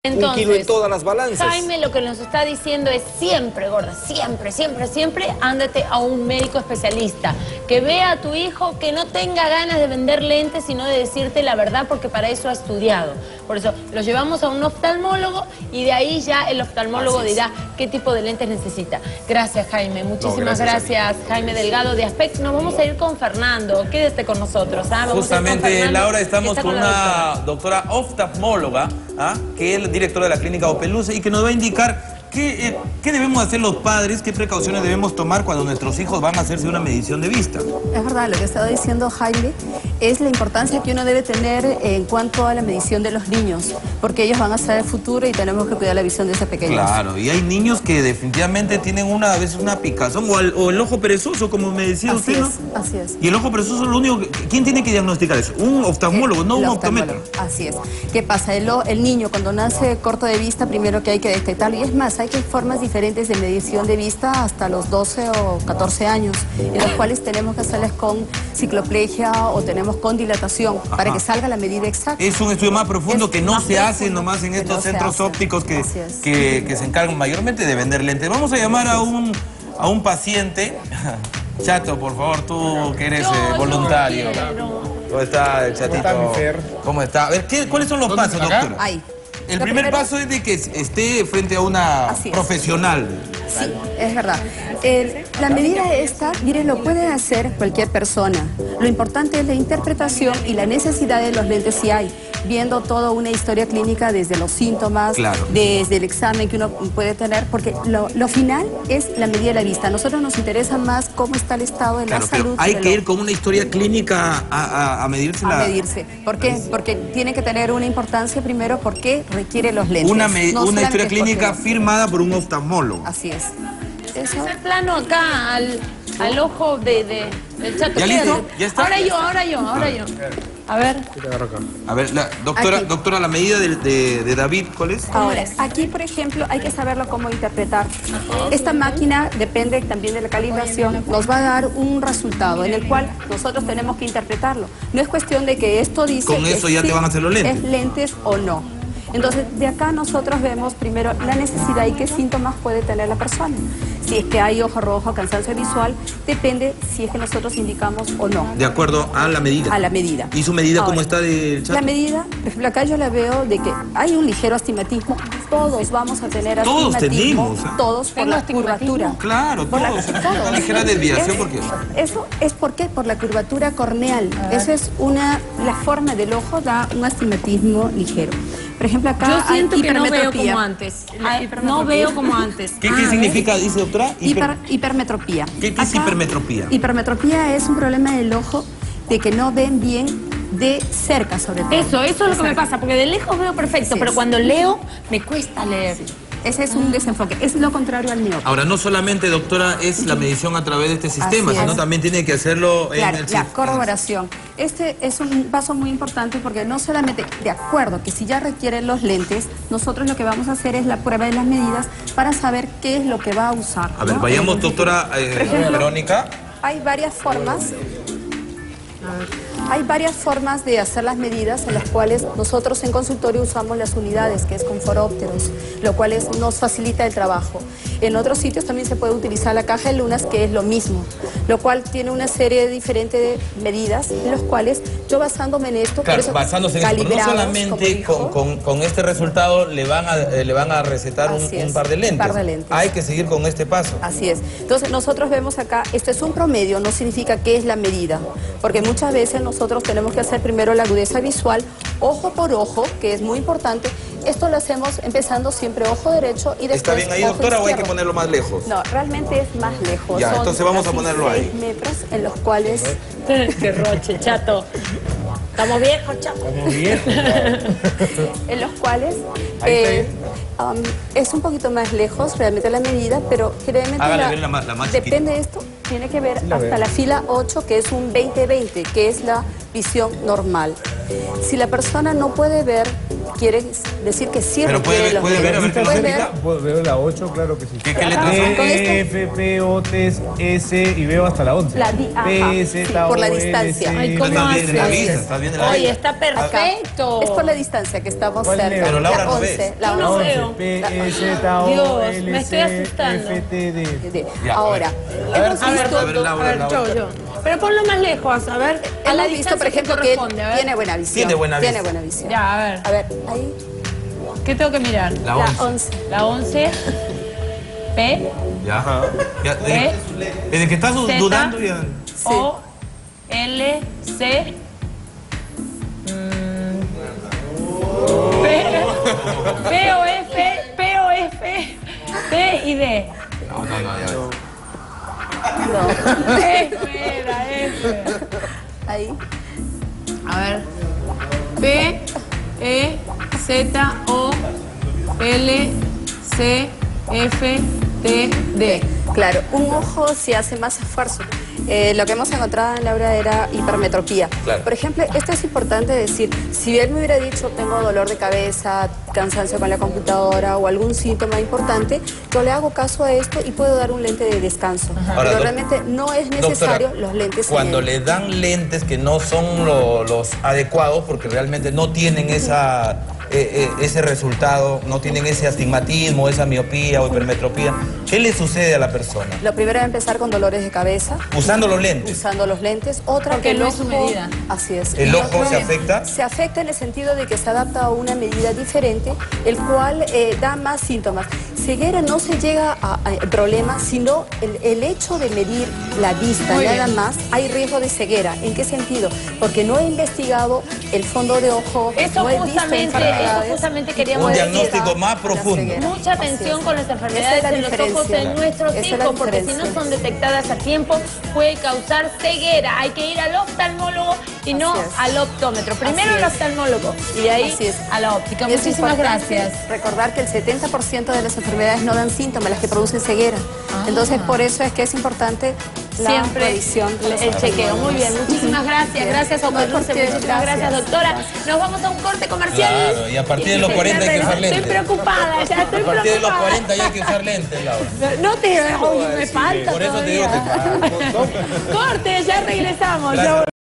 Entonces, 1 kilo en todas las balanzas. Jaime lo que nos está diciendo es siempre, gorda, siempre, ándate a un médico especialista. Que vea a tu hijo, que no tenga ganas de vender lentes, sino de decirte la verdad, porque para eso ha estudiado. Por eso lo llevamos a un oftalmólogo y de ahí ya el oftalmólogo dirá qué tipo de lentes necesita. Gracias, Jaime. Muchísimas gracias, Jaime Delgado de Aspect. Nos vamos a ir con Fernando. Quédate con nosotros. Justamente, Laura, estamos con una doctora oftalmóloga, que es directora de la clínica Opeluce y que nos va a indicar qué debemos hacer los padres, qué precauciones debemos tomar cuando nuestros hijos van a hacerse una medición de vista. Es verdad, lo que estaba diciendo Jaime es la importancia que uno debe tener en cuanto a la medición de los niños, porque ellos van a ser el futuro y tenemos que cuidar la visión de ese pequeño. Claro, y hay niños que definitivamente tienen a veces una picazón o el ojo perezoso, como me decía usted, ¿no? Así es. Y el ojo perezoso es lo único ¿quién tiene que diagnosticar eso? Un oftalmólogo, no un optómetra. Así es. ¿Qué pasa? El niño cuando nace corto de vista, primero que hay que detectarlo, y es más, hay formas diferentes de medición de vista hasta los 12 o 14 años, en los cuales tenemos que hacerles con cicloplegia o tenemos con dilatación, para que salga la medida exacta. Es un estudio más profundo que no se hace nomás en estos centros ópticos que se encargan mayormente de vender lentes. Vamos a llamar a un paciente. Chato, por favor, tú que eres voluntario. ¿Cómo está el chatito? ¿Cómo está? A ver, ¿cuáles son los pasos, doctora? Ahí. El primer paso es de que esté frente a una profesional. Sí, es verdad. La medida esta, miren, lo puede hacer cualquier persona. Lo importante es la interpretación y la necesidad de los lentes si hay, viendo toda una historia clínica desde los síntomas, desde el examen que uno puede tener, porque lo final es la medida de la vista. A nosotros nos interesa más cómo está el estado de la salud. Hay que ir con una historia clínica a medirse a medirse. ¿Por qué? Porque tiene que tener una importancia primero porque requiere los lentes. Una historia clínica firmada por un oftalmólogo. Así es. Eso es plano acá al ojo del chato. ¿Ya listo? ¿Ya está? Ahora yo. A ver. A ver, doctora, la medida de David, ¿cuál es? Ahora, aquí, por ejemplo, hay que saberlo cómo interpretar. Esta máquina, depende también de la calibración, nos va a dar un resultado en el cual nosotros tenemos que interpretarlo. No es cuestión de que esto dice con eso ya te van a hacer los lentes. ¿Es lentes o no? Entonces, de acá nosotros vemos primero la necesidad y qué síntomas puede tener la persona. Si es que hay ojo rojo, cansancio visual, depende si es que nosotros indicamos o no. De acuerdo a la medida. A la medida. ¿Y su medida cómo está del chato? La medida, por ejemplo, acá yo la veo de que hay un ligero astigmatismo. Todos vamos a tener astigmatismo. Todos tenemos. Todos por la curvatura. Claro, todos. Una ligera desviación, ¿por qué? Eso es por la curvatura corneal. Eso es la forma del ojo da un astigmatismo ligero. Por ejemplo, acá yo siento que no veo como antes. No veo como antes. ¿Qué significa, dice doctora? Hipermetropía. ¿Qué es hipermetropía? Hipermetropía es un problema del ojo de que no ven bien de cerca, sobre todo. Eso es lo que me pasa, porque de lejos veo perfecto, pero cuando leo, me cuesta leer. Ese es un desenfoque, es lo contrario al miope. Ahora, no solamente, doctora, es la medición a través de este sistema, sino también tiene que hacerlo en el la corroboración. Este es un paso muy importante porque no solamente, de acuerdo, que si ya requieren los lentes, nosotros lo que vamos a hacer es la prueba de las medidas para saber qué es lo que va a usar. A ver, vayamos, doctora Verónica. Hay varias formas. Hay varias formas de hacer las medidas en las cuales nosotros en consultorio usamos las unidades, que es con forópteros, lo cual nos facilita el trabajo. En otros sitios también se puede utilizar la caja de lunas, que es lo mismo, lo cual tiene una serie de diferentes medidas, en los cuales yo basándome en esto... Claro, basándose en esto, no solamente con este resultado le van a recetar un par de lentes. Hay que seguir con este paso. Así es. Entonces nosotros vemos acá, esto es un promedio, no significa qué es la medida, porque muchas veces nosotros tenemos que hacer primero la agudeza visual, ojo por ojo, que es muy importante. Esto lo hacemos empezando siempre ojo derecho y después ¿está bien ahí, doctora, o hay que ponerlo más lejos? No, realmente es más lejos. Ya, entonces vamos a ponerlo ahí. 6 metros en los cuales... ¡Qué roche, chato! Estamos viejos, chato. Estamos viejos. En los cuales es un poquito más lejos realmente la medida, pero generalmente la más depende de esto, tiene que ver hasta la fila 8, que es un 20-20, que es la visión normal. Si la persona no puede ver quiere decir que sí Pero requiere los puede ver, a ver, lentes. ¿Puedes ver? Veo la 8, claro que sí. ¿Qué letras son? E, F, P, O, T, S y veo hasta la 11. Ajá, P, Z, sí, O, por la L, distancia. C. Ay, ¿cómo Estás bien de la haces? vista, estás bien de la Oye, vista. está perfecto. Es por la distancia que estamos ¿Cuál cerca. leo? Pero Laura no 11, ves. la Yo no 11. veo. P, E, Z, O, Dios, L, me estoy C, asustando. F, T, D. Ya, Ahora, a ver. hemos A ver, visto, a ver, Laura, Laura. yo. Pero ponlo más lejos, a ver. A la hemos visto, por distancia ejemplo, que que él corresponde, a ver. tiene buena visión. Tiene buena Tiene vista. buena visión. Ya, a ver. A ver, ahí, ¿Qué tengo que mirar? La la 11. 11. La 11. P. Ya. Ya, desde que estás Z. dudando ya. O. L. C. P. O. F. P. O. F. T y D. No, ya. F era F. Ahí. A ver. P, E, Z, O, L, C, F, T, D. Claro, un ojo se hace más esfuerzo. Lo que hemos encontrado en Laura era hipermetropía. Claro. Por ejemplo, esto es importante decir, si él me hubiera dicho tengo dolor de cabeza, cansancio con la computadora o algún síntoma importante, yo le hago caso a esto y puedo dar un lente de descanso. Ahora, Pero realmente no es necesario doctora, los lentes. cuando le dan lentes que no son los adecuados, porque realmente no tienen ese resultado, no tienen ese astigmatismo, esa miopía o hipermetropía, ¿qué le sucede a la persona? Lo primero es empezar con dolores de cabeza, Usando los lentes. usando los lentes. Otra Porque que el no ojo, es su medida. Así es. ¿El Y ojo otro- se afecta? Se afecta en el sentido de que se adapta a una medida diferente, el cual da más síntomas. Ceguera no se llega a problema, sino el hecho de medir la vista, Muy nada bien. más, hay riesgo de ceguera. ¿En qué sentido? Porque no he investigado el fondo de ojo, Eso no he visto enfermedades. justamente queríamos Un decir. diagnóstico más La profundo. ceguera. Mucha atención Así es. con las Esa enfermedades es la en los ojos diferencia. de nuestros Esa es la hijos, porque si no diferencia. son detectadas a tiempo, puede causar ceguera. Hay que ir al oftalmólogo y no Así es. al optómetro. Primero Así al es. oftalmólogo y de ahí Así es. a la óptica. Y es Muchísimas importante gracias. recordar que el 70% de las enfermedades no dan síntomas, las que producen ceguera. Entonces, por eso es que es importante la Siempre revisión. con los el chequeo. oftalmólogos. Muy bien, muchísimas gracias. Bien. Gracias, No hay Ocor por Dulce. qué, Muchísimas gracias, doctora. Nos vamos a un corte comercial. Claro, y a partir de los 40 hay que usar lentes. Estoy preocupada, ya estoy A partir de los preocupada. 40 ya hay que usar lentes, Laura. No te... Oye, me falta Por eso te digo todavía. que... Corte, ya regresamos. Gracias.